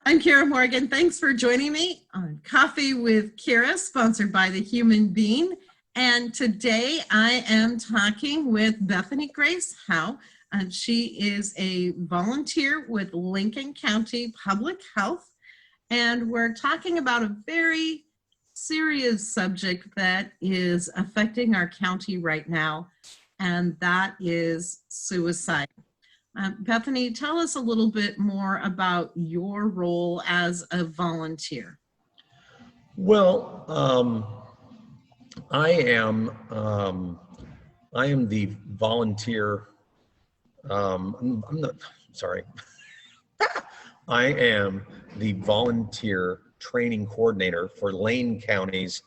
I'm Kiera Morgan. Thanks for joining me on Coffee with Kiera, sponsored by The Human Being. And today I am talking with Bethany Grace Howe. She is a volunteer with Lincoln County Public Health. And we're talking about a very serious subject that is affecting our county right now, and that is suicide. Bethany, tell us a little bit more about your role as a volunteer. Well, I am the volunteer. I'm not sorry. I am the volunteer training coordinator for Lane County's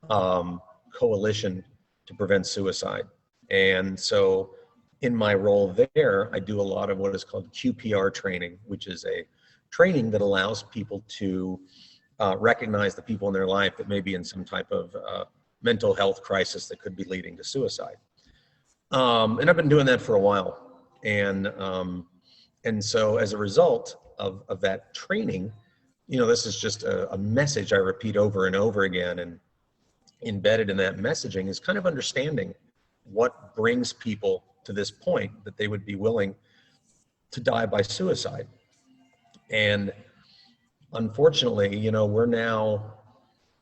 coalition to prevent suicide, and so in my role there, I do a lot of what is called QPR training, which is a training that allows people to recognize the people in their life that may be in some type of mental health crisis that could be leading to suicide. And I've been doing that for a while. And so as a result of that training, you know, this is just a message I repeat over and over again. And embedded in that messaging is kind of understanding what brings people to this point that they would be willing to die by suicide. And unfortunately, you know, we're now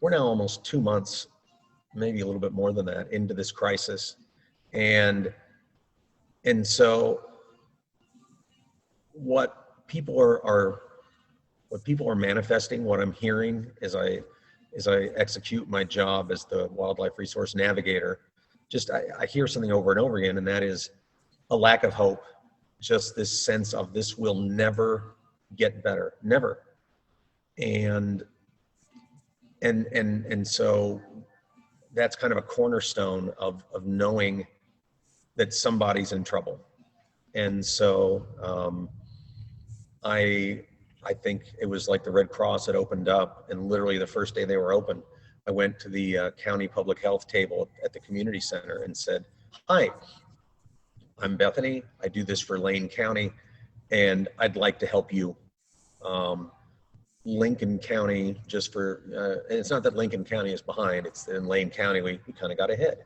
almost 2 months, maybe a little bit more than that, into this crisis. And so what people are manifesting, what I'm hearing as I execute my job as the wildlife resource navigator, I hear something over and over again, and that is a lack of hope. Just this sense of this will never get better, never. And so that's kind of a cornerstone of knowing that somebody's in trouble. And so I think it was like the Red Cross had opened up, and literally the first day they were open, I went to the county public health table at the community center and said, "Hi, I'm Bethany. I do this for Lane County, and I'd like to help you." Lincoln County, it's not that Lincoln County is behind, it's in Lane County, we kind of got ahead.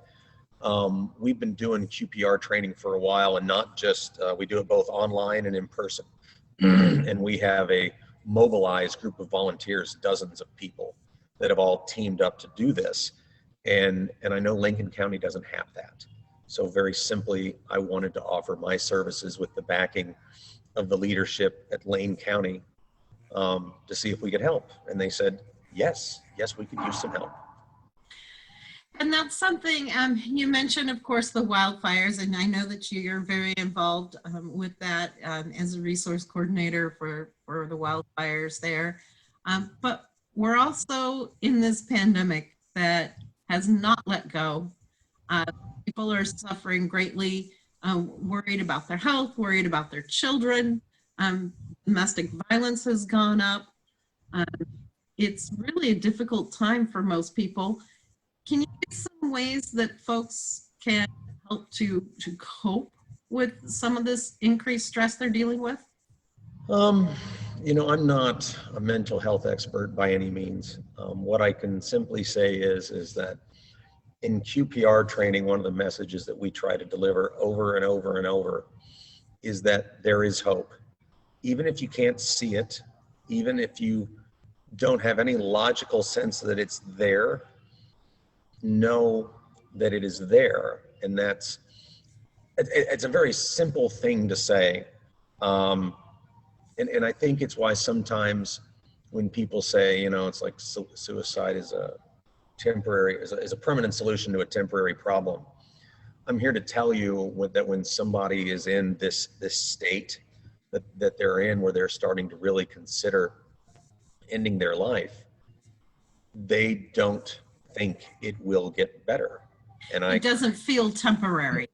We've been doing QPR training for a while, and not just, we do it both online and in person. And we have a mobilized group of volunteers, dozens of people that have all teamed up to do this. And I know Lincoln County doesn't have that. So very simply, I wanted to offer my services with the backing of the leadership at Lane County to see if we could help. And they said, yes, we could use some help. And that's something, you mentioned, of course, the wildfires, and I know that you're very involved with that as a resource coordinator for the wildfires there. But we're also in this pandemic that has not let go. People are suffering greatly, worried about their health, worried about their children. Domestic violence has gone up. It's really a difficult time for most people. Can you give some ways that folks can help to cope with some of this increased stress they're dealing with? You know, I'm not a mental health expert by any means. What I can simply say is that in QPR training, one of the messages that we try to deliver over and over and over is that there is hope. Even if you can't see it, even if you don't have any logical sense that it's there, know that it is there. And it's a very simple thing to say. And I think it's why sometimes when people say, you know, it's like suicide is a permanent solution to a temporary problem. I'm here to tell you that when somebody is in this state that they're in, where they're starting to really consider ending their life, they don't think it will get better. And it doesn't feel temporary.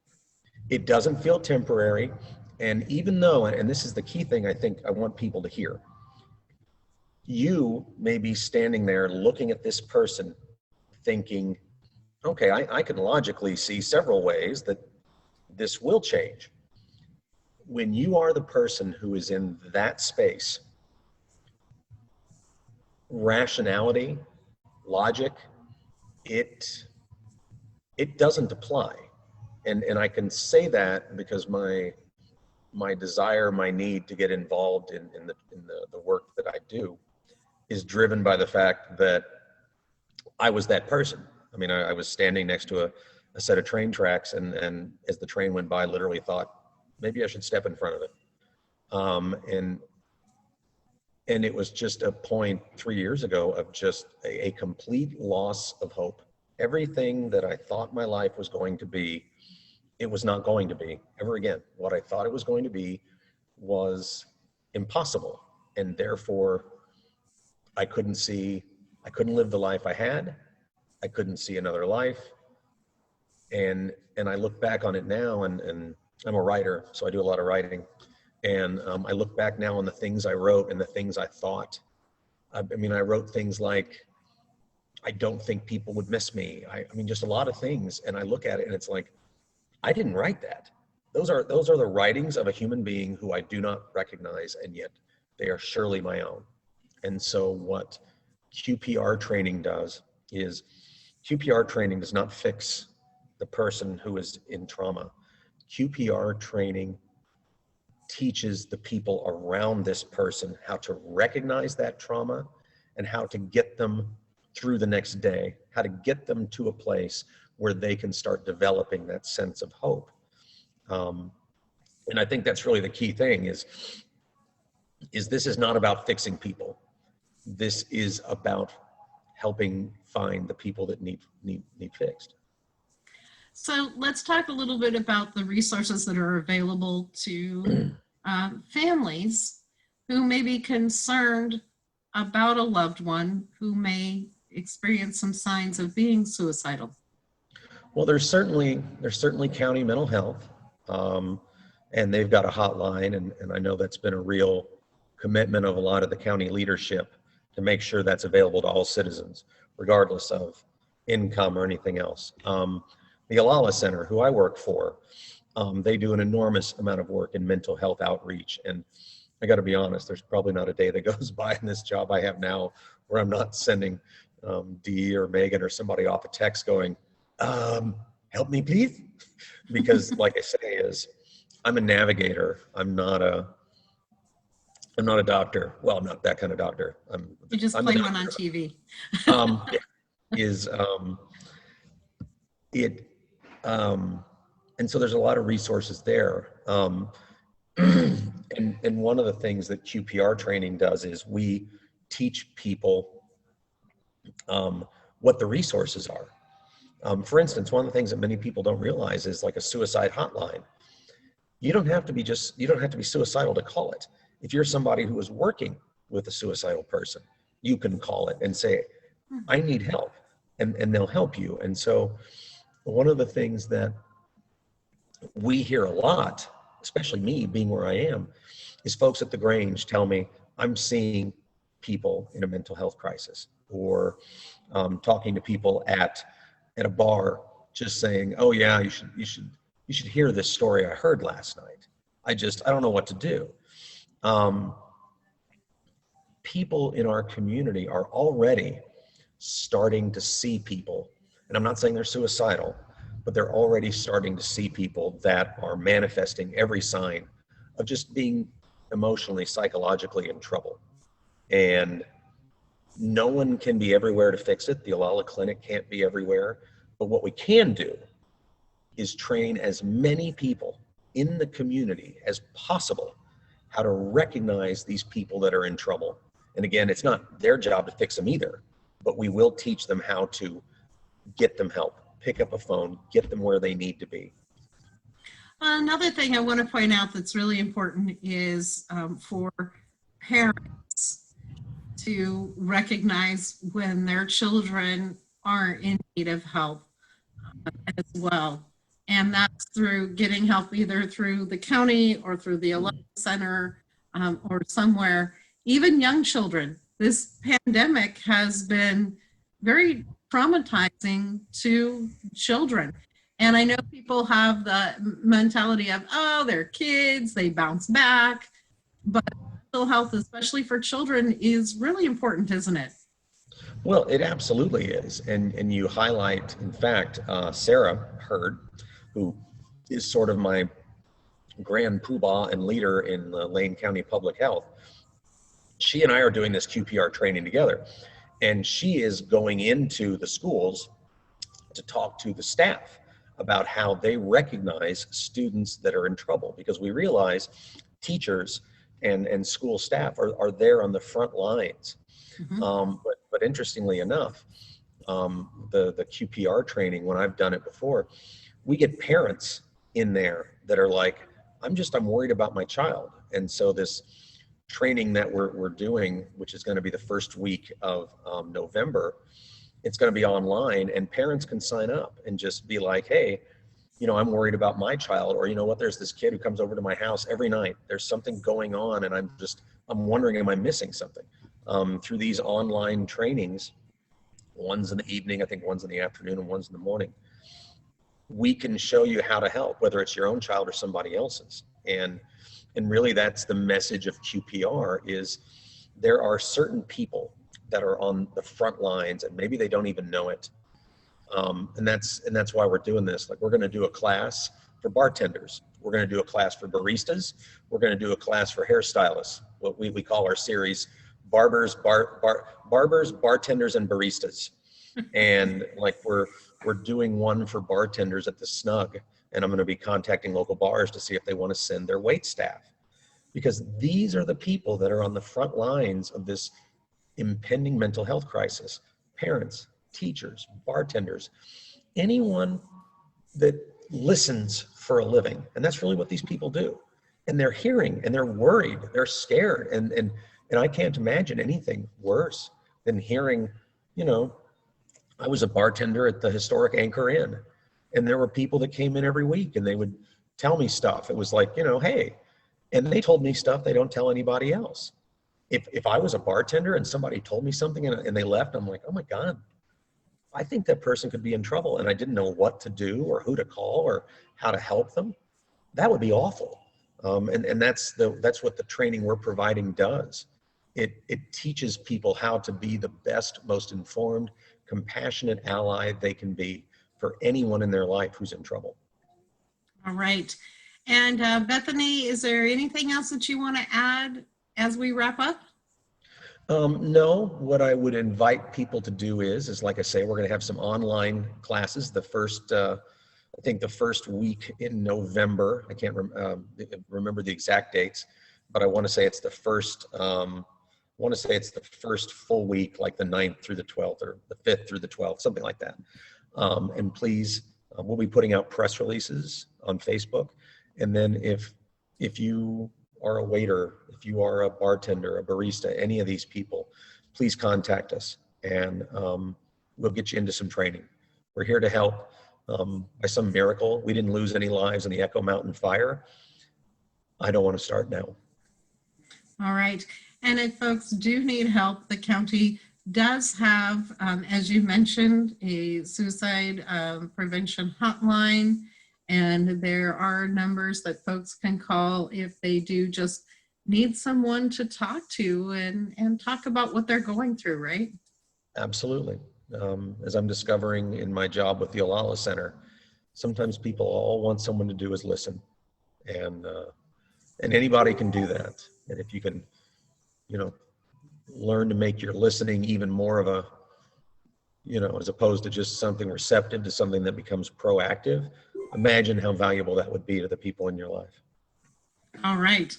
It doesn't feel temporary. And even though, and this is the key thing I think I want people to hear, you may be standing there looking at this person thinking, okay, I can logically see several ways that this will change. When you are the person who is in that space, rationality, logic, it doesn't apply. And I can say that because my desire, my need to get involved in the work that I do is driven by the fact that I was that person. I mean, I was standing next to a set of train tracks, and as the train went by, literally thought, maybe I should step in front of it. And it was just a point 3 years ago of just a complete loss of hope. Everything that I thought my life was going to be, it was not going to be ever again. What I thought it was going to be was impossible. And therefore, I couldn't live the life I had. I couldn't see another life. And I look back on it now, and I'm a writer, so I do a lot of writing. And I look back now on the things I wrote and the things I thought. I mean, I wrote things like, I don't think people would miss me. I mean, just a lot of things. And I look at it and it's like, I didn't write that. Those are the writings of a human being who I do not recognize, and yet they are surely my own. And so what QPR training does is, QPR training does not fix the person who is in trauma. QPR training teaches the people around this person how to recognize that trauma and how to get them through the next day, how to get them to a place where they can start developing that sense of hope. And I think that's really the key thing is this is not about fixing people. This is about helping find the people that need fixed. So let's talk a little bit about the resources that are available to families who may be concerned about a loved one who may experience some signs of being suicidal. Well, there's certainly county mental health, and they've got a hotline, and I know that's been a real commitment of a lot of the county leadership to make sure that's available to all citizens, regardless of income or anything else. The Alala Center, who I work for, they do an enormous amount of work in mental health outreach. And I got to be honest, there's probably not a day that goes by in this job I have now where I'm not sending Dee or Megan or somebody off a text going, help me please. Because like I say is, I'm a navigator. I'm not a doctor. Well, I'm not that kind of doctor. You just play one on TV. And so there's a lot of resources there. And one of the things that QPR training does is we teach people what the resources are. For instance, one of the things that many people don't realize is like a suicide hotline. You don't have to be suicidal to call it. If you're somebody who is working with a suicidal person, you can call it and say, I need help, and they'll help you. And so one of the things that we hear a lot, especially me being where I am, is folks at the Grange tell me, I'm seeing people in a mental health crisis, or talking to people at a bar, just saying, oh yeah, you should hear this story I heard last night. I don't know what to do. People in our community are already starting to see people, and I'm not saying they're suicidal, but they're already starting to see people that are manifesting every sign of just being emotionally, psychologically in trouble. And no one can be everywhere to fix it. The Alala Clinic can't be everywhere. But what we can do is train as many people in the community as possible how to recognize these people that are in trouble. And again, it's not their job to fix them either, but we will teach them how to get them help, pick up a phone, get them where they need to be. Another thing I want to point out that's really important is for parents to recognize when their children are in need of help as well. And that's through getting help either through the county or through the Alala Center or somewhere. Even young children. This pandemic has been very traumatizing to children. And I know people have the mentality of, oh, they're kids, they bounce back. But mental health, especially for children, is really important, isn't it? Well, it absolutely is. And you highlight, in fact, Sarah Hurd, who is sort of my grand poobah and leader in Lane County Public Health. She and I are doing this QPR training together, and she is going into the schools to talk to the staff about how they recognize students that are in trouble, because we realize teachers and school staff are there on the front lines. But interestingly enough, the QPR training, when I've done it before, we get parents in there that are like, I'm worried about my child. And so this training that we're doing, which is going to be the first week of November, it's going to be online, and parents can sign up and just be like, hey, I'm worried about my child, or there's this kid who comes over to my house every night. There's something going on, and I'm wondering, am I missing something? Through these online trainings, one's in the evening, I think one's in the afternoon, and one's in the morning, we can show you how to help, whether it's your own child or somebody else's. And really, that's the message of QPR, is there are certain people that are on the front lines, and maybe they don't even know it. And that's why we're doing this. Like, we're going to do a class for bartenders. We're going to do a class for baristas. We're going to do a class for hairstylists. What we call our series barbers, bartenders, and baristas. And like, we're doing one for bartenders at the Snug, and I'm going to be contacting local bars to see if they want to send their wait staff, because these are the people that are on the front lines of this impending mental health crisis. Parents, teachers, bartenders, anyone that listens for a living. And that's really what these people do. And they're hearing, and they're worried, they're scared. And I can't imagine anything worse than hearing, I was a bartender at the historic Anchor Inn, and there were people that came in every week, and they would tell me stuff. It was like, hey, and they told me stuff they don't tell anybody else. If I was a bartender and somebody told me something and they left, I'm like, oh my God, I think that person could be in trouble, and I didn't know what to do or who to call or how to help them. That would be awful. And that's what the training we're providing does. It teaches people how to be the best, most informed, compassionate ally they can be for anyone in their life who's in trouble. All right. And Bethany, is there anything else that you want to add as we wrap up? No, what I would invite people to do is like I say, we're going to have some online classes. The first, I think the first week in November, I can't remember the exact dates, but I want to say it's the first, full week, like the 9th through the 12th, or the 5th through the 12th, something like that. And please, we'll be putting out press releases on Facebook. And then if you are a waiter, if you are a bartender, a barista, any of these people, please contact us, and we'll get you into some training. We're here to help. By some miracle, we didn't lose any lives in the Echo Mountain fire. I don't want to start now. All right. And if folks do need help, the county does have, as you mentioned, a suicide prevention hotline. And there are numbers that folks can call if they do just need someone to talk to and talk about what they're going through, right? Absolutely. As I'm discovering in my job with the Olala Center, sometimes people all want someone to do is listen. And anybody can do that. And if you can, learn to make your listening even more of a, as opposed to just something receptive to something that becomes proactive, imagine how valuable that would be to the people in your life. All right.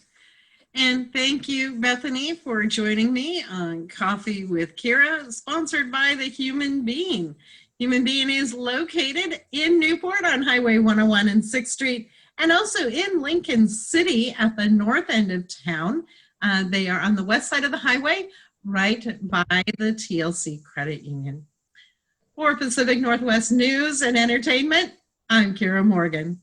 And thank you, Bethany, for joining me on Coffee with Kiera, sponsored by the Human Being. Human Being is located in Newport on Highway 101 and 6th Street, and also in Lincoln City at the north end of town. They are on the west side of the highway, right by the TLC Credit Union. For Pacific Northwest News and Entertainment, I'm Kiera Morgan.